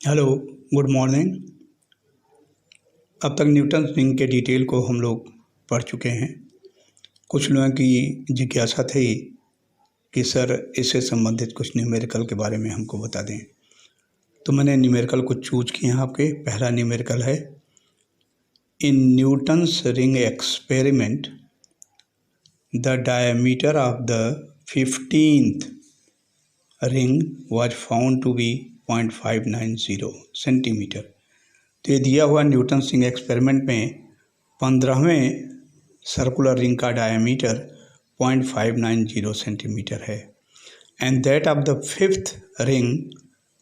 Hello, good morning. अब तक Newton ring के डिटेल को हम लोग पढ़ चुके हैं। कुछ लोगों की जिज्ञासा थी कि सर इससे संबंधित कुछ न्यूमेरिकल के बारे में हमको बता दें, तो मैंने न्यूमेरिकल कुछ चूज किए हैं आपके। पहला न्यूमेरिकल है, in Newton's ring experiment the diameter of the 15th ring was found to be 0.590 centimetre. तो ये दिया हुआ न्यूटन रिंग एक्सपेरिमेंट में 15वें सर्कुलर रिंग का डायमीटर 0.590 सेंटीमीटर है and that of the 5th ring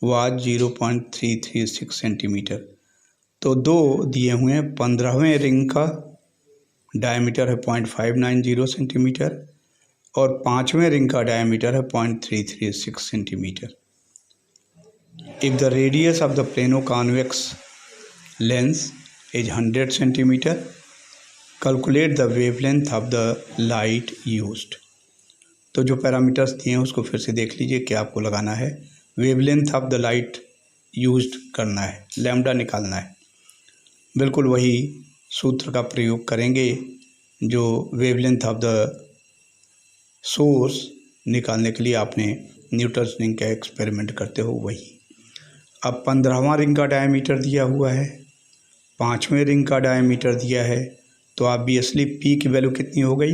was 0.336 centimetre. तो दो दिए हुए हैं, 15वें रिंग का डायमीटर है 0.590 सेंटीमीटर और 5वें रिंग का डायमीटर है 0.336 centimetre. If the radius of the plano convex lens is 100 centimeter, calculate the wavelength of the light used। तो जो पैरामीटर्स दिए हैं उसको फिर से देख लीजिए, क्या आपको लगाना है। Wavelength of the light used करना है, लैम्डा निकालना है। बिल्कुल वही सूत्र का प्रयोग करेंगे जो वेवलेंथ ऑफ द सोर्स निकालने के लिए आपने न्यूटन रिंग का एक्सपेरिमेंट करते हो वही। अब 15वां रिंग का डायमीटर दिया हुआ है, 5वें रिंग का डायमीटर दिया है, तो ऑब्वियसली पी की वैल्यू कितनी हो गई,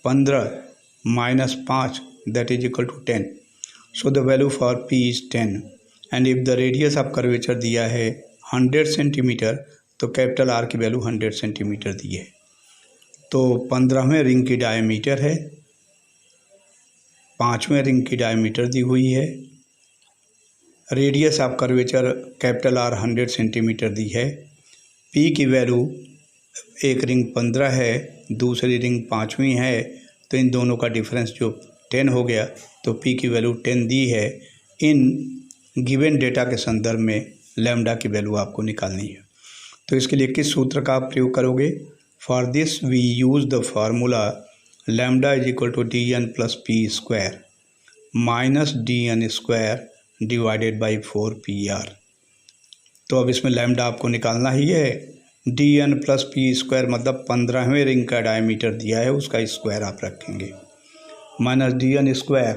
15 minus 5 that is equal to 10। So the value for P is 10 and if the radius of curvature दिया है 100 सेंटीमीटर, तो कैपिटल आर की वैल्यू 100 सेंटीमीटर दी है। तो 15वें रिंग की डायमीटर है, 5वें रिंग की डायमीटर दी हुई है, radius of curvature capital R 100 centimetre दी है। पी की वैल्यू, एक रिंग 15 है, दूसरी रिंग 5वीं है, तो इन दोनों का डिफरेंस जो 10 हो गया, तो पी की वैल्यू 10 दी है। इन गिवन डेटा के संदर्भ में लैम्डा की वैल्यू आपको निकालनी है। तो इसके लिए किस सूत्र का आप प्रयोग करोगे? For this we use the formula lambda is equal to D N plus P square minus D N square divided by 4 PR। तो अब इसमें लैम्डा आपको निकालना ही है। D N plus P square मतलब 15वें रिंग का डायमीटर दिया है, उसका स्क्वायर आप रखेंगे, माइनस डी एन स्क्वायर।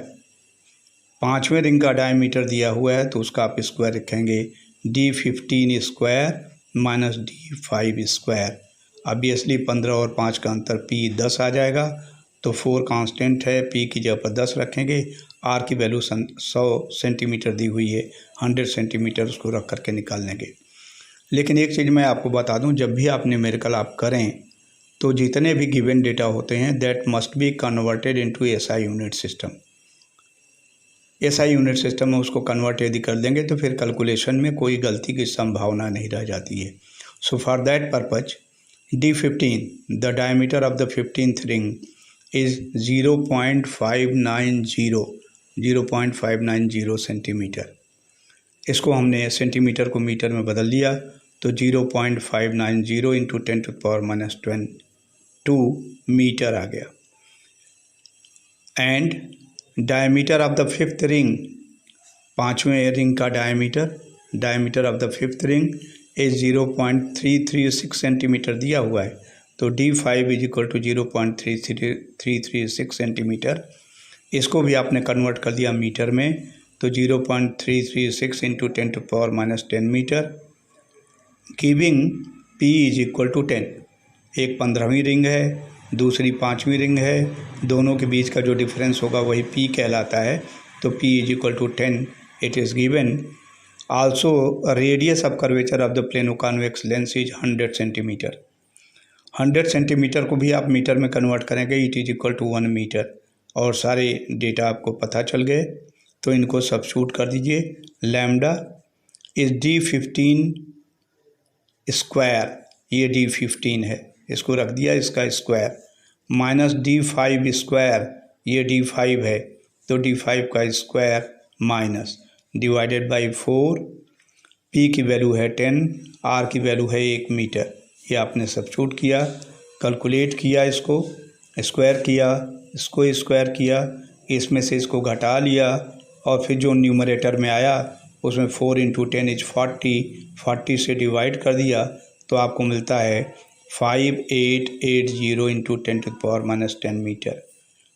5वें रिंग का डायमीटर दिया हुआ है तो उसका आप स्क्वायर रखेंगे, D15 square minus D5 square. Obviously 15 और 5 का अंतर P 10 आ जाएगा, तो 4 कांस्टेंट है, P की जगह पर 10 रखेंगे। R की वैल्यू 100 सेंटीमीटर दी हुई है, 100 सेंटीमीटर उसको रख करके निकाल लेंगे। लेकिन एक चीज़ मैं आपको बता दूं, जब भी आप न्यूमेरिकल आप करें तो जितने भी गिवन डेटा होते हैं that must be converted into SI unit system. SI unit system में उसको कन्वर्ट यदि कर देंगे तो फिर कैलकुलेशन में कोई गलती की संभावना नहीं रह जाती है। So for that purpose D15 the diameter of the 15th ring is 0.590 centimetre. इसको हमने सेंटीमीटर को मीटर में बदल लिया, तो 0.590 इंटू 10⁻²² मीटर आ गया। And diameter of the 5th ring, 5वें रिंग का diameter of the 5th ring is 0.336 centimetre दिया हुआ है, तो D5 is equal to 0.336 centimetre. इसको भी आपने कन्वर्ट कर दिया मीटर में, तो 0.336 into 10⁻10 metre, giving P is equal to 10। एक 15वीं रिंग है, दूसरी 5वीं रिंग है, दोनों के बीच का जो डिफरेंस होगा वही P कहलाता है, तो P is equal to 10। It is given also radius of curvature of the plano convex lens is 100 centimetre. 100 centimetre को भी आप मीटर में कन्वर्ट करेंगे, it is equal to 1 metre. और सारे डेटा आपको पता चल गए, तो इनको सब्स्टिट्यूट कर दीजिए। लैम्डा इज D15 स्क्वायर, ये D15 है, इसको रख दिया इसका स्क्वायर, माइनस D5 स्क्वायर, ये D5 है, तो D5 का square minus divided by 4। P की वैल्यू है 10, R की वैल्यू है 1 मीटर। ये आपने सब्स्टिट्यूट किया, कैलकुलेट किया, इसको स्क्वायर किया, इसको स्क्वायर किया, इसमें से इसको घटा लिया, और फिर जो न्यूमरेटर में आया उसमें 4 × 10 इज 40 से डिवाइड कर दिया तो आपको मिलता है 5880 × 10⁻⁻10 metre.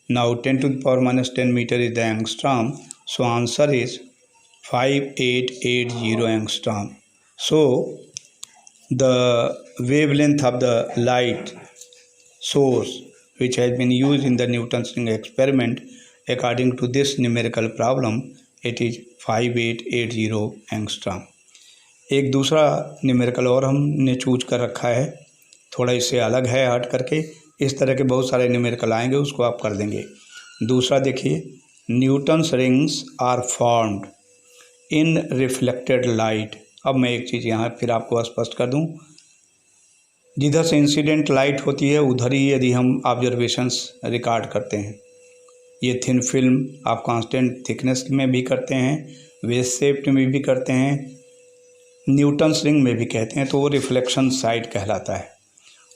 Now 10⁻⁻10 meter is the angstrom, so answer is 5880 angstrom. So the wavelength of the light source which has been used in the Newton's ring experiment, according to this numerical problem, it is 5880 angstrom. एक दूसरा numerical और हमने choose कर रखा है, थोड़ा इससे अलग है हट करके. इस तरह के बहुत सारे न्यूमेरिकल आएंगे, उसको आप कर देंगे. दूसरा देखिए, Newton's rings are formed in reflected light. अब मैं एक चीज़ यहाँ फिर आपको स्पष्ट कर दूँ, जिधर से इंसिडेंट लाइट होती है उधर ही यदि हम ऑब्जर्वेशंस रिकॉर्ड करते हैं, ये थिन फिल्म आप कांस्टेंट थिकनेस में भी करते हैं, वेव शेप में भी करते हैं, न्यूटन्स रिंग में भी कहते हैं, तो वो रिफ्लेक्शन साइड कहलाता है.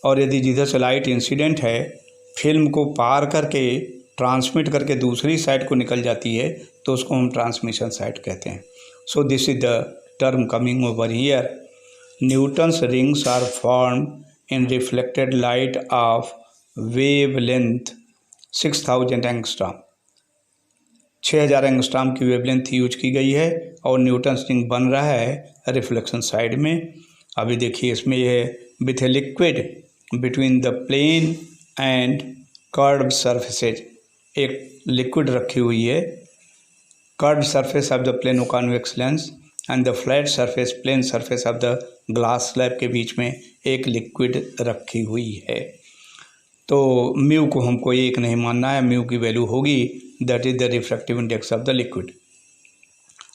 और यदि जिधर से लाइट इंसिडेंट है फिल्म को पार करके ट्रांसमिट करके दूसरी साइड को निकल जाती है तो उसको हम ट्रांसमिशन साइड कहते हैं. So this is the term coming over here. Newton's rings are formed in reflected light of wavelength 6000 angstrom. 6000 angstrom की वेवलेंथ यूज की गई है और न्यूटन्स रिंग बन रहा है रिफ्लेक्शन साइड में. अभी देखिए इसमें यह with a liquid between the plane and curve surfaces, एक लिक्विड रखी हुई है curve surface of the plano convex lens and the flat surface plane surface of the glass slab के बीच में एक लिक्विड रखी हुई है. तो म्यू को हमको एक नहीं मानना है, म्यू की वैल्यू होगी that is the refractive index of the liquid.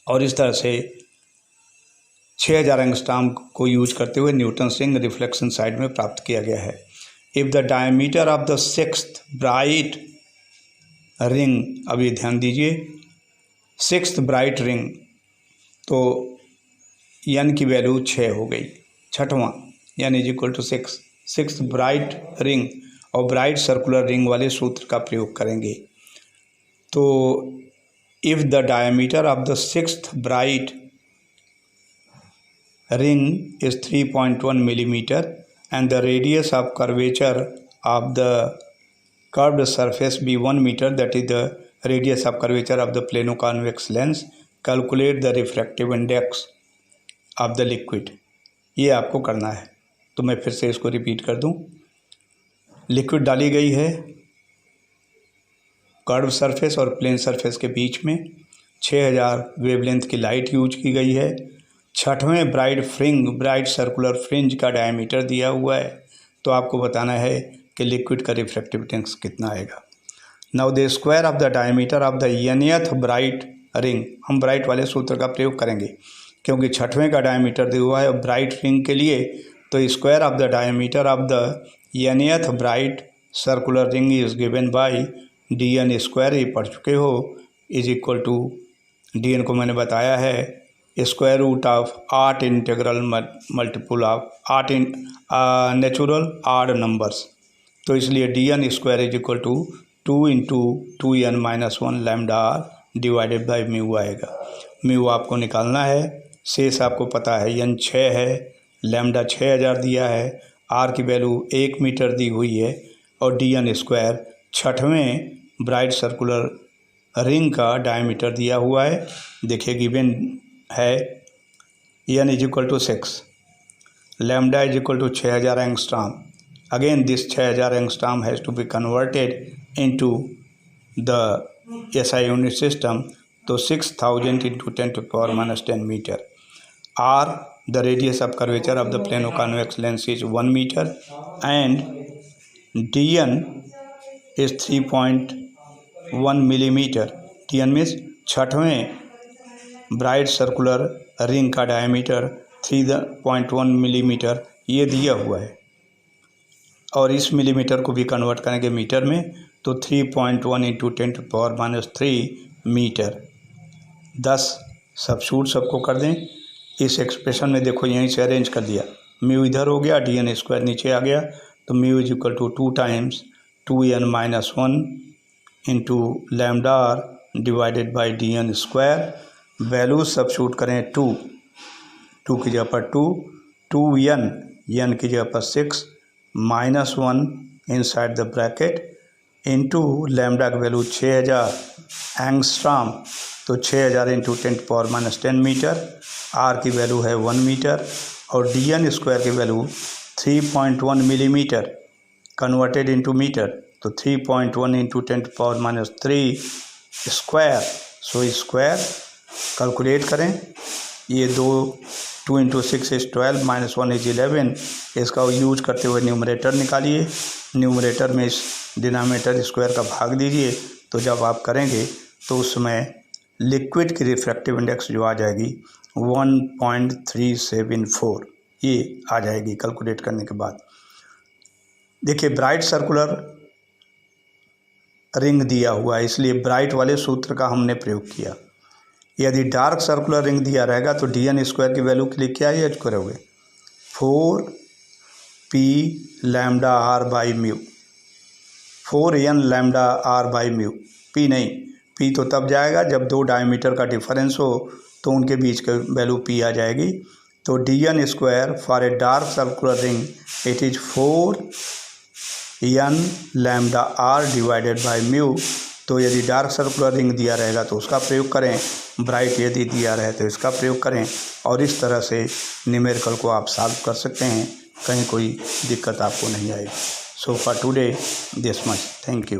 और इस तरह से 6000 एंगस्ट्रॉम को यूज करते हुए न्यूटन्स रिंग रिफ्लेक्शन साइड में प्राप्त किया गया है. If the diameter of the sixth bright ring, अभी ध्यान दीजिए, सिक्स्थ ब्राइट रिंग, तो एन की वैल्यू 6 हो गई, छठवां N is equal to 6. Sixth bright ring और ब्राइट सर्कुलर रिंग वाले सूत्र का प्रयोग करेंगे. तो if the diameter of the sixth bright ring is 3.1 millimeter and the radius of curvature of the curved surface be 1 meter, that is the radius of curvature of the plano-convex lens. Calculate the refractive index of the liquid. ये आपको करना है. तो मैं फिर से इसको repeat कर दूं. लिक्विड डाली गई है कर्व सरफेस और प्लेन सरफेस के बीच में, 6000 वेवलेंथ की लाइट यूज की गई है, छठवें ब्राइट सर्कुलर फ्रिंज का डायमीटर दिया हुआ है, तो आपको बताना है कि लिक्विड का रिफ्रैक्टिव इंडेक्स कितना आएगा. Now the square of the diameter of the nth bright ring, हम ब्राइट वाले सूत्र का प्रयोग करेंगे क्योंकि छठवें का डायमीटर दिया हुआ है ब्राइट रिंग के लिए, तो square of the diameter of the nth bright circular ring is given by dn square, ये पढ़ चुके हो, इज इक्वल टू dn को मैंने बताया है square root of art integral multiple of art in natural odd numbers. तो इसलिए dn square is equal to 2 × 2n-1 लैम्डा आर डिवाइडेड बाई म्यू आएगा. म्यू आपको निकालना है, शेष आपको पता है n 6 है, लैम्डा 6000 दिया है, आर की वैल्यू 1 मीटर दी हुई है और dn स्क्वायर छठवें ब्राइट सर्कुलर रिंग का डायमीटर दिया हुआ है. देखिए गिवन है n is equal to 6, lambda is equal to 6000 angstrom. Again this 6000 angstrom has to be converted into the SI unit system. तो 6000 × 10⁻⁻10 metre. Are the radius of curvature of the plano convex lens is 1 metre and dn is 3.1 millimetre. dn means छठवें bright circular ring का diameter 3.1 millimetre ये दिया हुआ है और इस millimetre को भी कन्वर्ट करेंगे मीटर में, तो 3.1 × 10⁻³ मीटर. 10 सब्स्टिट्यूट सबको कर दें इस एक्सप्रेशन में. देखो यहीं से अरेंज कर दिया, म्यू इधर हो गया, dn स्क्वायर नीचे आ गया, तो mu is equal to 2 × 2n-1 × lambda R divided by dn square. Value substitute करें 2 की जगह पर 2n की जगह पर 6 -1 inside the bracket into lambda की वैल्यू 6000 एंगस्ट्रॉम, तो 6000 इंटू 10⁻10 मीटर, आर की वैल्यू है 1 मीटर और dn स्क्वायर की value 3.1 millimetre converted into metre, तो 3.1 into 10⁻3 square. So square calculate करें, ये 2 इंटू 6 इज़ 12 -1 इज 11, इसका यूज करते हुए न्यूमरेटर निकालिए, न्यूमरेटर में इस डिनोमिनेटर स्क्वायर का भाग दीजिए, तो जब आप करेंगे तो उसमें लिक्विड की रिफ्रैक्टिव इंडेक्स जो आ जाएगी 1.374 ये आ जाएगी कैलकुलेट करने के बाद। देखिए ब्राइट सर्कुलर रिंग दिया हुआ है, इसलिए ब्राइट वाले सूत्र का हमने प्रयोग किया। यदि डार्क सर्कुलर रिंग दिया रहेगा तो dn स्क्वायर की वैल्यू के लिए क्या यूज करोगे, 4p lambda r by mu, 4n lambda r by mu, p नहीं, p तो तब जाएगा जब दो डायमीटर का डिफरेंस हो तो उनके बीच का वैल्यू p आ जाएगी। तो dn square for a dark circular ring it is 4n lambda r divided by mu. तो यदि डार्क सर्कुलर रिंग दिया रहेगा तो उसका प्रयोग करें, ब्राइट यदि दिया रहे तो इसका प्रयोग करें, और इस तरह से न्यूमेरिकल को आप सॉल्व कर सकते हैं, कहीं कोई दिक्कत आपको नहीं आएगी। So for today this much, thank you.